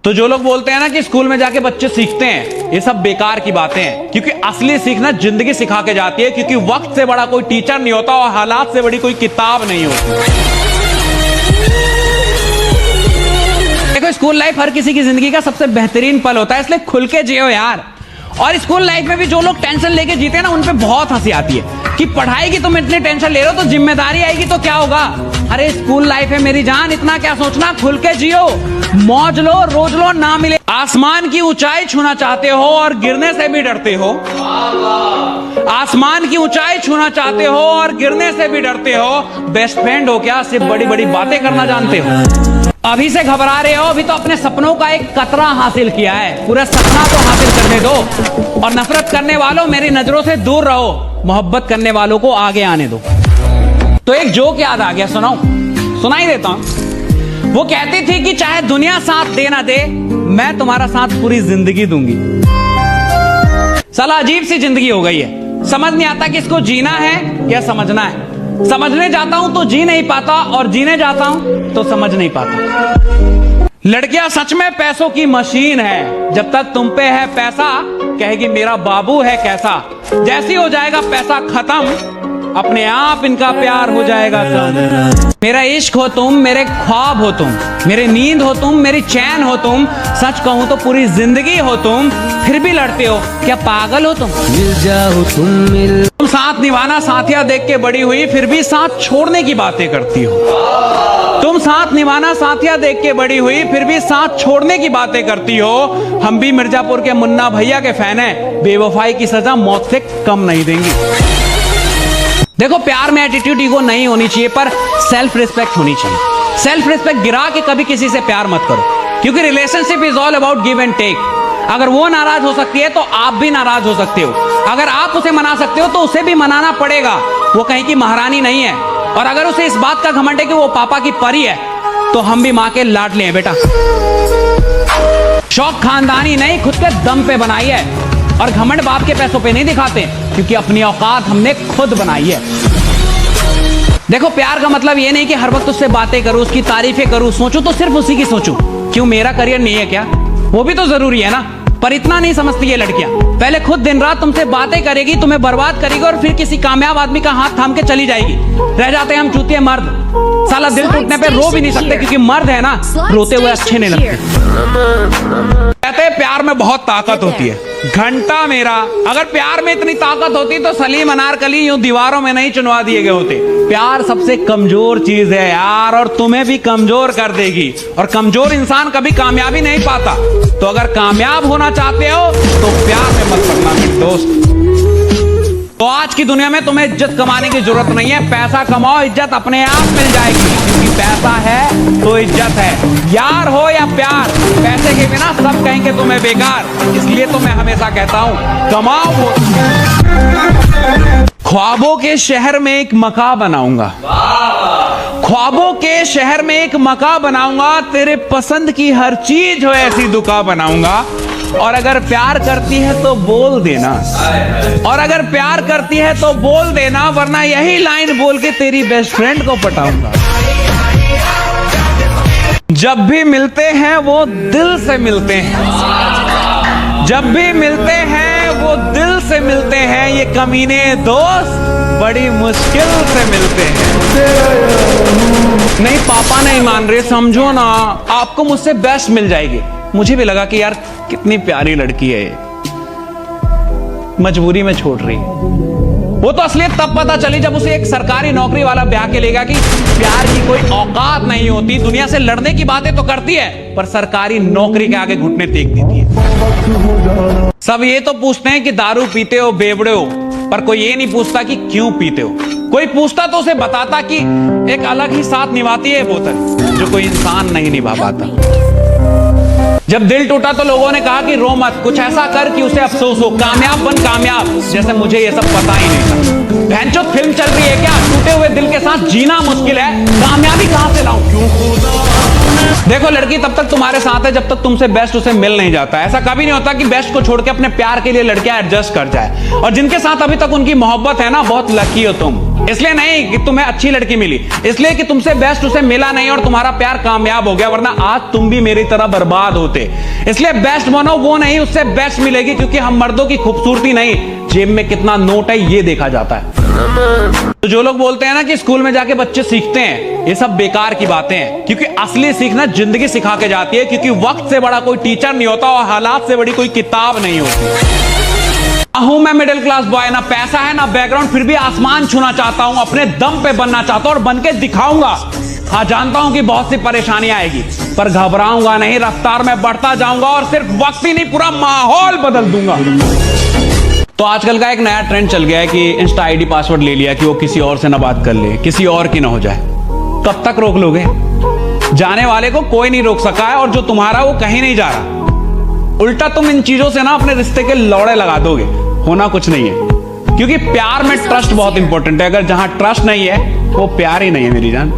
तो जो लोग बोलते हैं ना कि स्कूल में जाके बच्चे सीखते हैं, ये सब बेकार की बातें हैं। क्योंकि असली सीखना जिंदगी सिखा के जाती है। क्योंकि वक्त से बड़ा कोई टीचर नहीं होता और हालात से बड़ी कोई किताब नहीं होती। देखो, स्कूल लाइफ हर किसी की जिंदगी का सबसे बेहतरीन पल होता है, इसलिए खुल के जियो यार। और स्कूल लाइफ में भी जो लोग टेंशन लेके जीते हैं ना, उन पे बहुत हंसी आती है कि पढ़ाई की तुम इतनी टेंशन ले रहे हो तो जिम्मेदारी आएगी तो क्या होगा। अरे स्कूल लाइफ है मेरी जान, इतना क्या सोचना, खुल के जियो, मौज लो, रोज लो, ना मिले। आसमान की ऊंचाई छूना चाहते हो और गिरने से भी डरते हो। आसमान की ऊंचाई छूना चाहते हो और गिरने से भी डरते हो। बेस्ट फ्रेंड हो क्या, सिर्फ बड़ी बड़ी बातें करना जानते हो। अभी से घबरा रहे हो, अभी तो अपने सपनों का एक कतरा हासिल किया है, पूरा सपना तो हासिल करने दो। और नफरत करने वालों, मेरी नजरों से दूर रहो, मोहब्बत करने वालों को आगे आने दो। तो एक जोक याद आ गया, सुनाओ, सुनाई देता हूं। वो कहती थी कि चाहे दुनिया साथ दे ना दे, मैं तुम्हारा साथ पूरी जिंदगी दूंगी। साला अजीब सी जिंदगी हो गई है, समझ नहीं आता कि इसको जीना है या समझना है। समझने जाता हूं तो जी नहीं पाता और जीने जाता हूं तो समझ नहीं पाता। लड़कियां सच में पैसों की मशीन है। जब तक तुम पे है पैसा, कहेगी मेरा बाबू है कैसा। जैसे हो जाएगा पैसा खत्म, अपने आप इनका प्यार हो जाएगा कम। मेरा इश्क हो तुम, मेरे ख्वाब हो तुम, मेरी नींद हो तुम, मेरी चैन हो तुम। सच कहूं तो पूरी जिंदगी हो तुम, फिर भी लड़ते हो, क्या पागल हो तुम। मिल जाओ तुम साथ निभाना साथिया देख के बड़ी हुई, फिर भी साथ छोड़ने की बातें करती हो। तुम साथ निभाना साथिया देख के बड़ी हुई, फिर भी साथ छोड़ने की बातें करती हो। हम भी मिर्जापुर के मुन्ना भैया के फैन हैं, बेवफाई की सजा मौत से कम नहीं देंगी। देखो, प्यार में एटीट्यूड, ईगो नहीं होनी चाहिए, पर सेल्फ रिस्पेक्ट होनी चाहिए। सेल्फ रिस्पेक्ट गिरा के कभी किसी से प्यार मत करो, क्योंकि relationship is all about give and take. अगर वो नाराज हो सकती है तो आप भी नाराज हो सकते हो। अगर आप उसे मना सकते हो तो उसे भी मनाना पड़ेगा। वो कहीं की महारानी नहीं है। और अगर उसे इस बात का घमंड है कि वो पापा की परी है, तो हम भी मां के लाडले हैं बेटा। शौक खानदानी नहीं, खुद के दम पे बनाई है। और घमंड बाप के पैसों पे नहीं दिखाते, क्योंकि अपनी औकात हमने खुद बनाई है। देखो, प्यार का मतलब ये नहीं कि हर वक्त उससे बातें करूं, उसकी तारीफें करूं, सोचूं तो सिर्फ उसी की सोचूं। क्यों, मेरा करियर नहीं है क्या? वो भी तो जरूरी है ना। पर इतना नहीं समझती ये लड़कियां। पहले खुद दिन रात तुमसे बातें करेगी, तुम्हें बर्बाद करेगी, और फिर किसी कामयाब आदमी का हाथ थाम के चली जाएगी। रह जाते हैं हम चूतिए मर्द। साला दिल टूटने पे रो भी नहीं सकते, क्योंकि मर्द है ना, रोते हुए अच्छे नहीं लगते। कहते हैं प्यार में बहुत ताकत होती है। घंटा मेरा, अगर प्यार में इतनी ताकत होती तो सलीम अनारकली यूं दीवारों में नहीं चुनवा दिए गए होते। प्यार सबसे कमजोर चीज है यार, और तुम्हें भी कमजोर कर देगी। और कमजोर इंसान कभी कामयाबी नहीं पाता। तो अगर कामयाब होना चाहते हो तो प्यार में मत पड़ना मेरे दोस्त। तो आज की दुनिया में तुम्हें इज्जत कमाने की जरूरत नहीं है। पैसा कमाओ, इज्जत अपने आप मिल जाएगी, क्योंकि पैसा है तो इज्जत है। यार हो या प्यार, पैसे के बिना सब कहेंगे तुम्हें बेकार। इसलिए तो मैं हमेशा कहता हूं, कमाओ वो। ख्वाबों के शहर में एक मकान बनाऊंगा। ख्वाबों के शहर में एक मकान बनाऊंगा। तेरे पसंद की हर चीज हो ऐसी दुकान बनाऊंगा। और अगर प्यार करती है तो बोल देना, और अगर प्यार करती है तो बोल देना, वरना यही लाइन बोल के तेरी बेस्ट फ्रेंड को पटाऊंगा। जब भी मिलते हैं वो दिल से मिलते हैं। जब भी मिलते हैं वो दिल से मिलते हैं। ये कमीने दोस्त बड़ी मुश्किल से मिलते हैं। नहीं, पापा नहीं मान रहे, समझो ना, आपको मुझसे बेस्ट मिल जाएगी। मुझे भी लगा कि यार कितनी प्यारी लड़की है ये, मजबूरी में छोड़ रही। वो तो असलियत तब पता चली जब उसे एक सरकारी नौकरी वाला ब्याह के लेगा कि प्यार की कोई औकात नहीं होती। दुनिया से लड़ने की बातें तो करती है, पर सरकारी नौकरी के आगे घुटने टेक देती है। सब ये तो पूछते हैं कि दारू पीते हो, बेवड़े हो, पर कोई ये नहीं पूछता कि क्यों पीते हो। कोई पूछता तो उसे बताता कि एक अलग ही साथ निभाती है बोतल, जो कोई इंसान नहीं निभा पाता। जब दिल टूटा तो लोगों ने कहा कि रो मत, कुछ ऐसा कर कि उसे अफसोस हो। कामयाब बन कामयाब, जैसे मुझे ये सब पता ही नहीं था। भैंचोद फिल्म चल रही है क्या? टूटे हुए दिल के साथ जीना मुश्किल है, कामयाबी कहां से लाऊं? देखो, लड़की तब तक तुम्हारे साथ है जब तक तुमसे बेस्ट उसे मिल नहीं जाता। ऐसा कभी नहीं होता कि बेस्ट को छोड़ के अपने प्यार के लिए लड़कियां एडजस्ट कर जाए। और जिनके साथ अभी तक उनकी मोहब्बत है ना, बहुत लकी हो तुम। इसलिए नहीं कि तुम्हें अच्छी लड़की मिली, इसलिए कि तुमसे बेस्ट उसे मिला नहीं और तुम्हारा प्यार कामयाब हो गया, वरना आज तुम भी मेरी तरह बर्बाद होते। इसलिए बेस्ट बनो, वो नहीं उससे बेस्ट मिलेगी, क्योंकि हम मर्दों की खूबसूरती नहीं जेब में कितना नोट है ये देखा जाता है। तो जो लोग बोलते हैं ना कि स्कूल में जाके बच्चे सीखते हैं, ये सब बेकार की बातें हैं, क्योंकि असली सीखना जिंदगी सिखा के जाती है, क्योंकि वक्त से बड़ा कोई टीचर नहीं होता और हालात से बड़ी कोई किताब नहीं होती। हूं मैं मिडिल क्लास बॉय, ना पैसा है ना बैकग्राउंड, फिर भी आसमान छूना चाहता हूं, अपने दम पे बनना चाहता हूं और बन के दिखाऊंगा। हाँ जानता हूं कि बहुत सी परेशानी आएगी, पर घबराऊंगा नहीं, रफ्तार में बढ़ता जाऊंगा और सिर्फ वक्त ही नहीं पूरा माहौल बदल दूंगा। तो आजकल का एक नया ट्रेंड चल गया है कि इंस्टा आईडी पासवर्ड ले लिया कि वो किसी और से ना बात कर ले, किसी और की ना हो जाए। कब तक रोक लोगे? जाने वाले को कोई नहीं रोक सका है और जो तुम्हारा वो कहीं नहीं जा रहा। उल्टा तुम इन चीजों से ना अपने रिश्ते के लौड़े लगा दोगे। होना कुछ नहीं है, क्योंकि प्यार में ट्रस्ट बहुत इंपॉर्टेंट है। अगर जहां ट्रस्ट नहीं है वो प्यार ही नहीं है मेरी जान।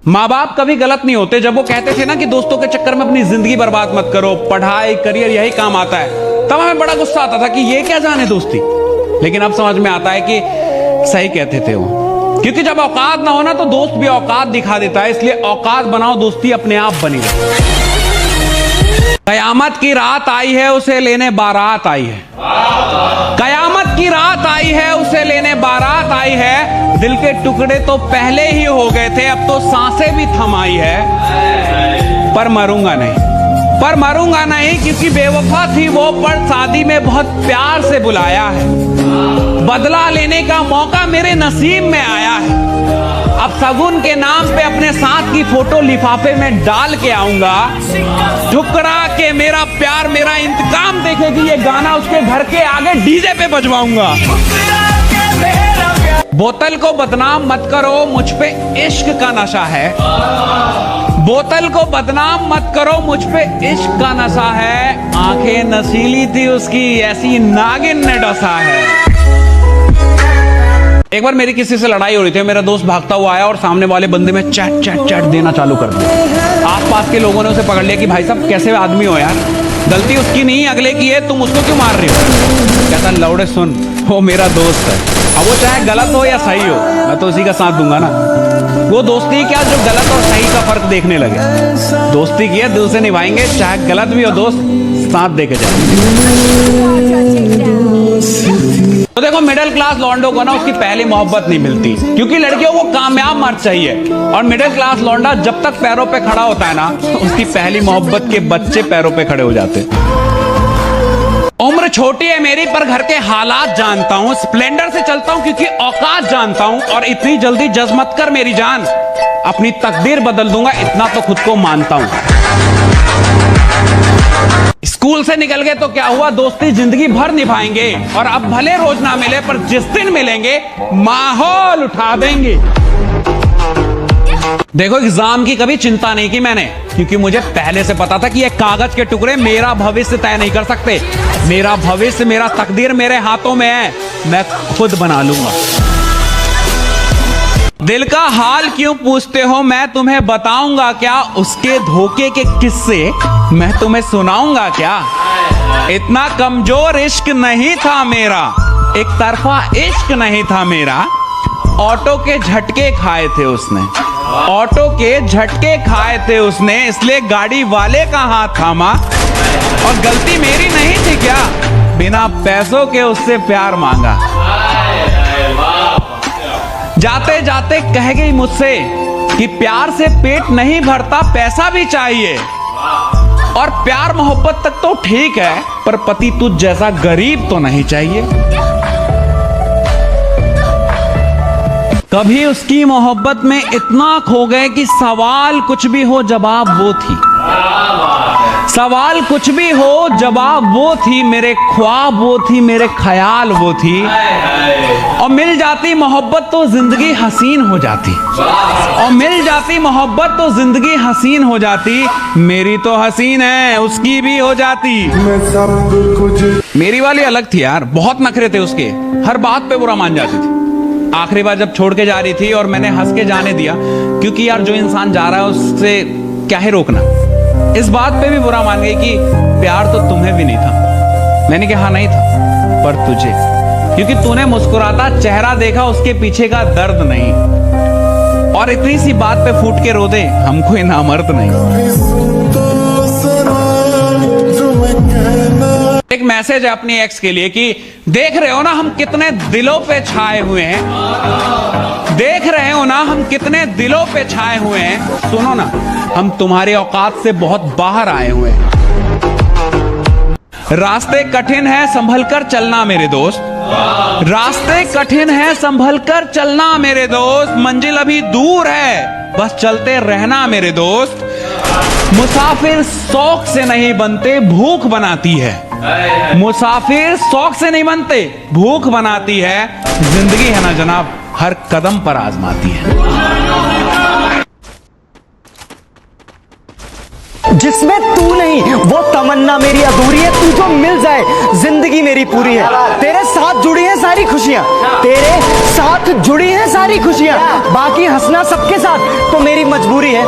माँ बाप कभी गलत नहीं होते। जब वो कहते थे ना कि दोस्तों के चक्कर में अपनी जिंदगी बर्बाद मत करो, पढ़ाई करियर यही काम आता है, तब हमें बड़ा गुस्सा आता था कि ये क्या जाने दोस्ती। लेकिन अब समझ में आता है कि सही कहते थे वो, क्योंकि जब औकात ना हो ना तो दोस्त भी औकात दिखा देता है। इसलिए औकात बनाओ, दोस्ती अपने आप बनी रहे। कयामत की रात आई है, उसे लेने बारात आई है। कयामत की रात आई है, उसे लेने बारात आई है। दिल के टुकड़े तो पहले ही हो गए थे, अब तो सांसें भी थमाई है। पर मरूंगा नहीं, पर मरूंगा नहीं, क्योंकि बेवफा थी वो, पर शादी में बहुत प्यार से बुलाया है। बदला लेने का मौका मेरे नसीब में आया है। अब सगुन के नाम पे अपने साथ की फोटो लिफाफे में डाल के आऊंगा। ठुकरा के मेरा प्यार मेरा इंतकाम देखेगी, ये गाना उसके घर के आगे डीजे पे बजवाऊंगा। बोतल को बदनाम मत करो, मुझ पे इश्क का नशा है। बोतल को बदनाम मत करो, मुझ पे इश्क का नशा है। आंखें नशीली थी उसकी, ऐसी नागिन ने डसा है। एक बार मेरी किसी से लड़ाई हो रही थी, मेरा दोस्त भागता हुआ आया और सामने वाले बंदे में चैट चैट चैट देना चालू कर दिया। आसपास के लोगों ने उसे पकड़ लिया कि भाई साहब कैसे आदमी हो यार, गलती उसकी नहीं अगले की है, तुम उसको क्यों मार रहे हो? कहता लौड़े सुन, वो मेरा दोस्त है, अब वो चाहे गलत हो या सही हो, मैं तो उसी का साथ दूंगा ना। वो दोस्ती क्या जो गलत और सही का फर्क देखने लगे। दोस्ती की है, दिल से निभाएंगे, चाहे गलत भी हो दोस्त, साथ देके जाएंगे। तो देखो मिडिल क्लास लौंडो को ना उसकी पहली मोहब्बत नहीं मिलती, क्योंकि लड़कियों को कामयाब मर्द चाहिए। और मिडिल क्लास लौंडा जब तक पैरों पे खड़ा होता है ना, उसकी पहली मोहब्बत के बच्चे पैरों पे खड़े हो जाते। उम्र छोटी है मेरी, पर घर के हालात जानता हूं। स्प्लेंडर से चलता हूं क्योंकि औकात जानता हूं। और इतनी जल्दी जज मत कर मेरी जान, अपनी तकदीर बदल दूंगा, इतना तो खुद को मानता हूं। स्कूल से निकल गए तो क्या हुआ, दोस्ती जिंदगी भर निभाएंगे। और अब भले रोज ना मिले, पर जिस दिन मिलेंगे माहौल उठा देंगे। देखो एग्जाम की कभी चिंता नहीं की मैंने, क्योंकि मुझे पहले से पता था कि ये कागज के टुकड़े मेरा भविष्य तय नहीं कर सकते। मेरा भविष्य, मेरा तकदीर मेरे हाथों में है, मैं खुद बना लूंगा। दिल का हाल क्यों पूछते हो, मैं तुम्हें बताऊंगा क्या। उसके धोखे के किस्से मैं तुम्हें सुनाऊंगा क्या। इतना कमजोर इश्क नहीं था मेरा, एक तरफा इश्क नहीं था मेरा। ऑटो के झटके खाए थे उसने, ऑटो के झटके खाए थे उसने, इसलिए गाड़ी वाले का हाथ थामा। और गलती मेरी नहीं थी क्या, बिना पैसों के उससे प्यार मांगा। जाते जाते कह गई मुझसे कि प्यार से पेट नहीं भरता, पैसा भी चाहिए। और प्यार मोहब्बत तक तो ठीक है, पर पति तुझ जैसा गरीब तो नहीं चाहिए। कभी उसकी मोहब्बत में इतना खो गए कि सवाल कुछ भी हो जवाब वो थी। सवाल कुछ भी हो जवाब वो थी, मेरे ख्वाब वो थी, मेरे ख्याल वो थी। और मिल जाती मोहब्बत तो जिंदगी हसीन हो जाती, और मिल जाती मोहब्बत तो जिंदगी हसीन हो जाती। मेरी तो हसीन है, उसकी भी हो जाती। मेरी वाली अलग थी यार, बहुत नखरे थे उसके, हर बात पे बुरा मान जाती थी। आखिरी बार जब छोड़ के जा रही थी और मैंने हंस के जाने दिया, क्योंकि यार जो इंसान जा रहा है उससे क्या है रोकना। इस बात पे भी बुरा मान गई कि प्यार तो तुम्हें भी नहीं था। मैंने कहा हाँ नहीं था, पर तुझे। क्योंकि तूने मुस्कुराता चेहरा देखा, उसके पीछे का दर्द नहीं। और इतनी सी बात पे फूट के रो दे, हम कोई नामर्द नहीं। एक मैसेज है अपनी एक्स के लिए कि देख रहे हो ना हम कितने दिलों पे छाए हुए हैं, देख रहे हो ना हम कितने दिलों पे छाए हुए हैं। सुनो ना, हम तुम्हारी औकात से बहुत बाहर आए हुए हैं। रास्ते कठिन है, संभल कर चलना मेरे दोस्त। रास्ते कठिन है, संभल कर चलना मेरे दोस्त। मंजिल अभी दूर है, बस चलते रहना मेरे दोस्त। मुसाफिर शौक से नहीं बनते, भूख बनाती है। मुसाफिर शौक से नहीं बनते, भूख बनाती है। जिंदगी है ना जनाब, हर कदम पर आजमाती है। जिसमें तू नहीं वो तमन्ना मेरी अधूरी है। तू जो मिल जाए जिंदगी मेरी पूरी है। तेरे साथ जुड़ी है सारी खुशियां, तेरे साथ जुड़ी है सारी खुशियां। बाकी हंसना सबके साथ तो मेरी मजबूरी है।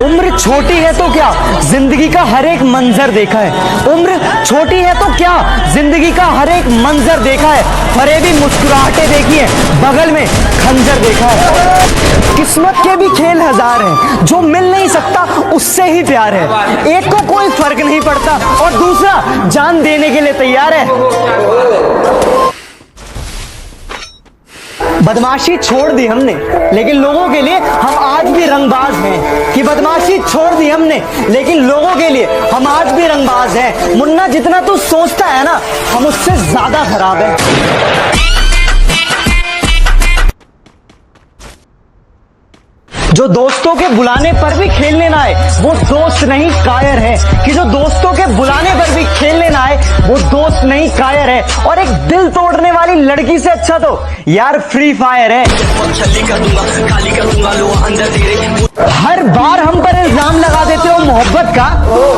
उम्र छोटी है तो क्या, जिंदगी का हर एक मंजर देखा है। उम्र छोटी है तो क्या, जिंदगी का हर एक मंजर देखा है। फरेबी मुस्कुराहटें देखी है, बगल में खंजर देखा है। किस्मत के भी खेल हजार हैं, जो मिल नहीं सकता उससे ही प्यार है। एक को कोई फर्क नहीं पड़ता और दूसरा जान देने के लिए तैयार है। बदमाशी छोड़ दी हमने, लेकिन लोगों के लिए हम आज भी रंगबाज हैं। कि बदमाशी छोड़ दी हमने, लेकिन लोगों के लिए हम आज भी रंगबाज हैं। मुन्ना जितना तू सोचता है ना, हम उससे ज्यादा खराब है। जो दोस्तों के बुलाने पर भी खेलने ना आए वो दोस्त नहीं कायर है। कि जो दोस्तों के बुलाने पर भी खेलने ना आए वो दोस्त नहीं कायर है। और एक दिल तोड़ने वाली लड़की से अच्छा तो यार फ्री फायर है। हर बार हम पर इल्जाम लगा देते हो मोहब्बत का,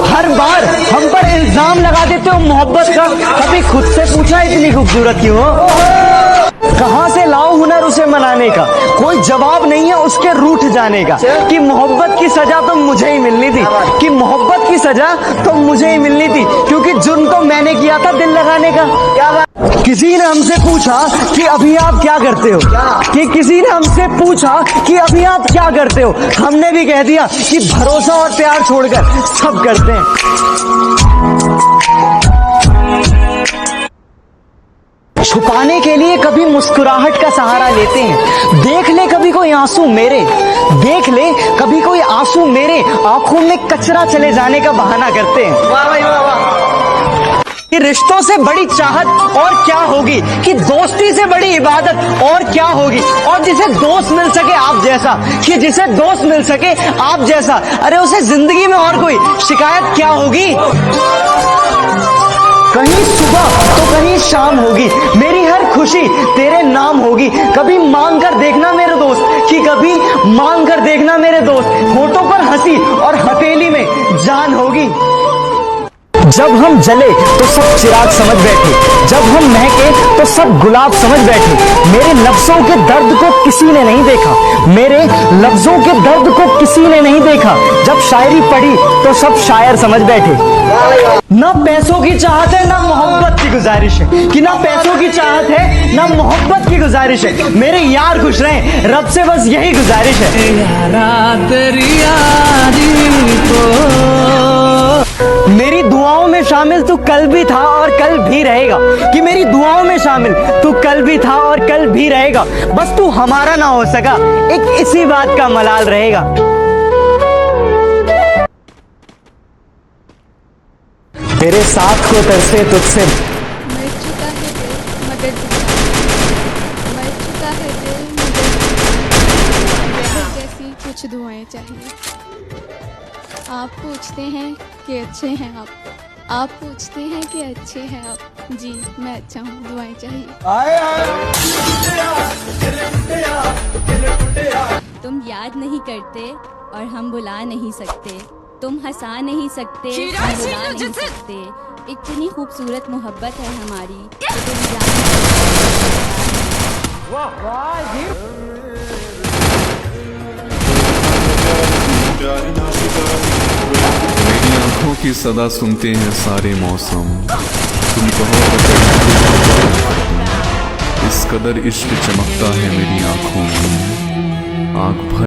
हर बार हम पर इल्जाम लगा देते हो मोहब्बत का। कभी खुद से पूछा इतनी खूबसूरत क्यों हो? कहां से लाओ हुनर उसे मनाने का, कोई जवाब नहीं है उसके रूठ जाने का। कि मोहब्बत की सजा तो मुझे ही मिलनी थी, कि मोहब्बत की सजा तो मुझे ही मिलनी थी, क्योंकि जुर्म तो मैंने किया था दिल लगाने का। क्या बात? किसी ने हमसे पूछा कि अभी आप क्या करते हो, कि किसी ने हमसे पूछा कि अभी आप क्या करते हो, हमने भी कह दिया कि भरोसा और प्यार छोड़कर सब करते हैं। छुपाने के लिए कभी मुस्कुराहट का सहारा लेते हैं। देख ले कभी कोई आंसू मेरे, देख ले कभी कोई आंसू मेरे आंखों में कचरा चले जाने का बहाना करते हैं। वाह भाई वाह वाह। कि रिश्तों से बड़ी चाहत और क्या होगी, कि दोस्ती से बड़ी इबादत और क्या होगी। और जिसे दोस्त मिल सके आप जैसा, कि जिसे दोस्त मिल सके आप जैसा, अरे उसे जिंदगी में और कोई शिकायत क्या होगी। कहीं सुबह तो कहीं शाम होगी, मेरी हर खुशी तेरे नाम होगी। कभी मांग कर देखना मेरे दोस्त, कि कभी मांग कर देखना मेरे दोस्त, होठों पर हंसी और हथेली में जान होगी। जब हम जले तो सब चिराग समझ बैठे, जब हम महके तो सब गुलाब समझ बैठे। मेरे लफ्जों के दर्द को किसी ने नहीं देखा, मेरे लफ्जों के दर्द को किसी ने नहीं देखा। जब शायरी पढ़ी तो सब शायर समझ बैठे। ना पैसों की चाहत है ना मोहब्बत की गुजारिश है, कि ना पैसों की चाहत है ना मोहब्बत की गुजारिश है। मेरे यार खुश रहें, रब से बस यही गुजारिश है। मेरी दुआओं में शामिल तू कल भी था और कल भी रहेगा, कि मेरी दुआओं में शामिल तू कल भी था और कल भी रहेगा। बस तू हमारा ना हो सका, एक इसी बात का मलाल रहेगा। तेरे साथ को तरसे तुझसे मर चुका है दिल मगर मर चुका है दिल मगर जैसी कुछ दुआएं चाहिए। आप पूछते हैं कि अच्छे हैं आप पूछते हैं कि अच्छे हैं आप। जी मैं अच्छा हूँ, दुआएं चाहिए। तुम याद नहीं करते और हम बुला नहीं सकते, तुम हंसा नहीं सकते, हम बुला नहीं सकते। इतनी खूबसूरत मोहब्बत है हमारी कि तुम जान मेरी आंखों की सदा सुनते हैं सारे मौसम, तुम कहो तो इस कदर इश्क चमकता है मेरी आंखों में, आंख भर